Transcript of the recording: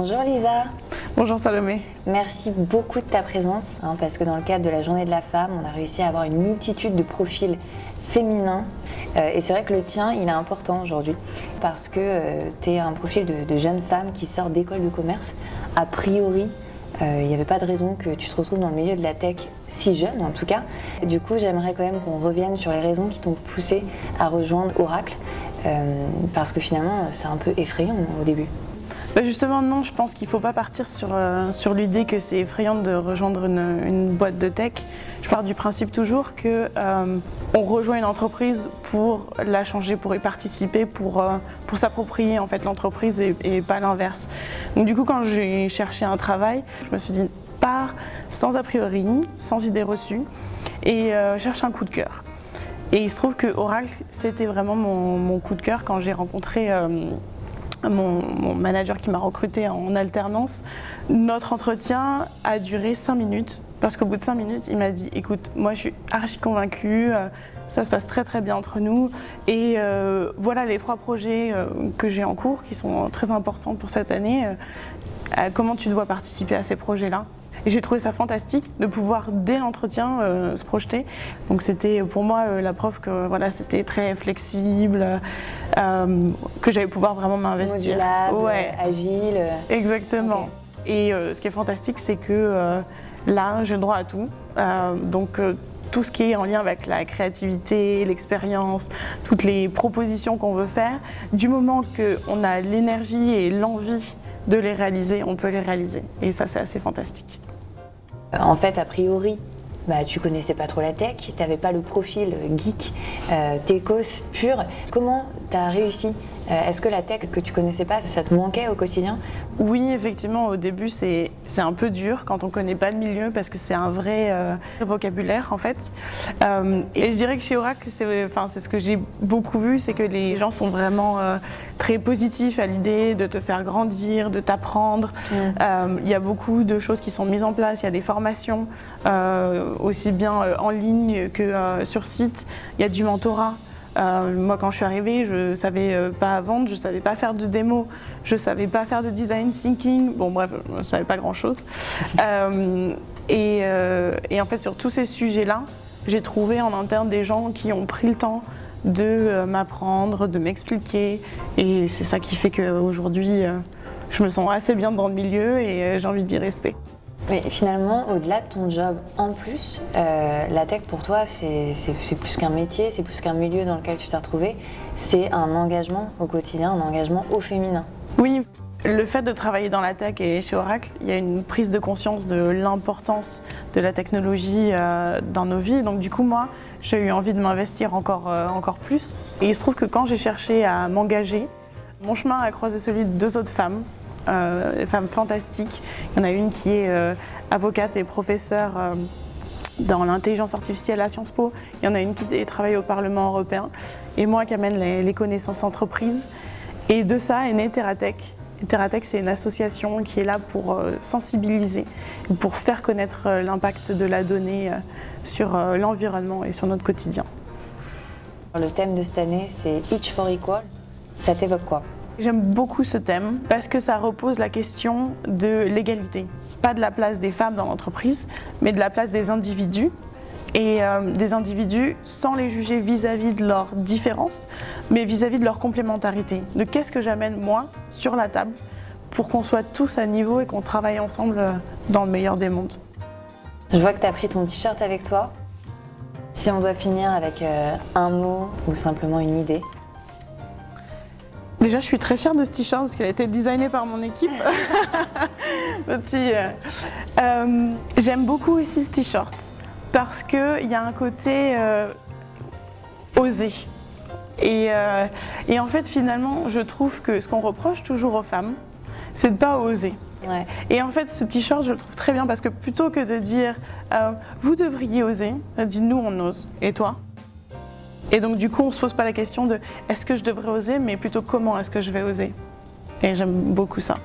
Bonjour Lisa. Bonjour Salomé. Merci beaucoup de ta présence, parce que dans le cadre de la Journée de la Femme, on a réussi à avoir une multitude de profils féminins. Et c'est vrai que le tien, il est important aujourd'hui, parce que tu es un profil de jeune femme qui sort d'école de commerce. A priori, il n'y avait pas de raison que tu te retrouves dans le milieu de la tech si jeune en tout cas. Et du coup, j'aimerais quand même qu'on revienne sur les raisons qui t'ont poussé à rejoindre Oracle, parce que finalement, c'est un peu effrayant au début. Justement non, je pense qu'il ne faut pas partir sur l'idée que c'est effrayant de rejoindre une boîte de tech. Je pars du principe toujours qu'on rejoint une entreprise pour la changer, pour y participer, pour s'approprier en fait l'entreprise et pas l'inverse. Donc du coup quand j'ai cherché un travail, je me suis dit pars sans a priori, sans idée reçue et cherche un coup de cœur. Et il se trouve que Oracle c'était vraiment mon coup de cœur quand j'ai rencontré mon manager qui m'a recruté en alternance. Notre entretien a duré 5 minutes parce qu'au bout de 5 minutes, il m'a dit « Écoute, moi je suis archi convaincue, ça se passe très très bien entre nous et voilà les 3 projets que j'ai en cours qui sont très importants pour cette année. Comment tu te vois participer à ces projets-là ?» Et j'ai trouvé ça fantastique de pouvoir, dès l'entretien, se projeter. Donc c'était pour moi la preuve que voilà, c'était très flexible, que j'allais pouvoir vraiment m'investir. Modulable, agile. Exactement. Okay. Et ce qui est fantastique, c'est que là, j'ai le droit à tout. Donc tout ce qui est en lien avec la créativité, l'expérience, toutes les propositions qu'on veut faire, du moment qu'on a l'énergie et l'envie de les réaliser, on peut les réaliser. Et ça, c'est assez fantastique. En fait, a priori, tu connaissais pas trop la tech, tu n'avais pas le profil geek, techos pur. Comment tu as réussi ? Est-ce que la tech que tu connaissais pas, ça te manquait au quotidien ? Oui, effectivement, au début, c'est un peu dur quand on connaît pas le milieu parce que c'est un vrai vocabulaire en fait. Et je dirais que chez Oracle, c'est ce que j'ai beaucoup vu, c'est que les gens sont vraiment très positifs à l'idée de te faire grandir, de t'apprendre. Il y a beaucoup de choses qui sont mises en place, il y a des formations aussi bien en ligne que sur site, il y a du mentorat. Moi quand je suis arrivée, je ne savais pas vendre, je ne savais pas faire de démo, je ne savais pas faire de design thinking, bon bref, je ne savais pas grand chose. Et en fait sur tous ces sujets-là, j'ai trouvé en interne des gens qui ont pris le temps de m'apprendre, de m'expliquer et c'est ça qui fait qu'aujourd'hui je me sens assez bien dans le milieu et j'ai envie d'y rester. Mais finalement, au-delà de ton job en plus, la tech pour toi, c'est plus qu'un métier, c'est plus qu'un milieu dans lequel tu t'es retrouvé, c'est un engagement au quotidien, un engagement au féminin. Oui, le fait de travailler dans la tech et chez Oracle, il y a une prise de conscience de l'importance de la technologie dans nos vies. Donc du coup, moi, j'ai eu envie de m'investir encore plus. Et il se trouve que quand j'ai cherché à m'engager, mon chemin a croisé celui de 2 autres femmes. Des femmes fantastiques. Il y en a une qui est avocate et professeure dans l'intelligence artificielle à Sciences Po. Il y en a une qui travaille au Parlement européen. Et moi qui amène les connaissances entreprises. Et de ça est née TerraTech. TerraTech, c'est une association qui est là pour sensibiliser, pour faire connaître l'impact de la donnée sur l'environnement et sur notre quotidien. Le thème de cette année, c'est Each for Equal. Ça t'évoque quoi ? J'aime beaucoup ce thème parce que ça repose la question de l'égalité. Pas de la place des femmes dans l'entreprise, mais de la place des individus. Et des individus sans les juger vis-à-vis de leurs différences, mais vis-à-vis de leur complémentarité. De qu'est-ce que j'amène moi sur la table pour qu'on soit tous à niveau et qu'on travaille ensemble dans le meilleur des mondes. Je vois que tu as pris ton t-shirt avec toi. Si on doit finir avec un mot ou simplement une idée. Déjà, je suis très fière de ce t-shirt parce qu'il a été designé par mon équipe. J'aime beaucoup aussi ce t-shirt parce qu'il y a un côté osé. Et en fait, finalement, je trouve que ce qu'on reproche toujours aux femmes, c'est de ne pas oser. Ouais. Et en fait, ce t-shirt, je le trouve très bien parce que plutôt que de dire vous devriez oser, on dit nous, on ose. Et toi ? Et donc du coup, on ne se pose pas la question de est-ce que je devrais oser, mais plutôt comment est-ce que je vais oser. Et j'aime beaucoup ça.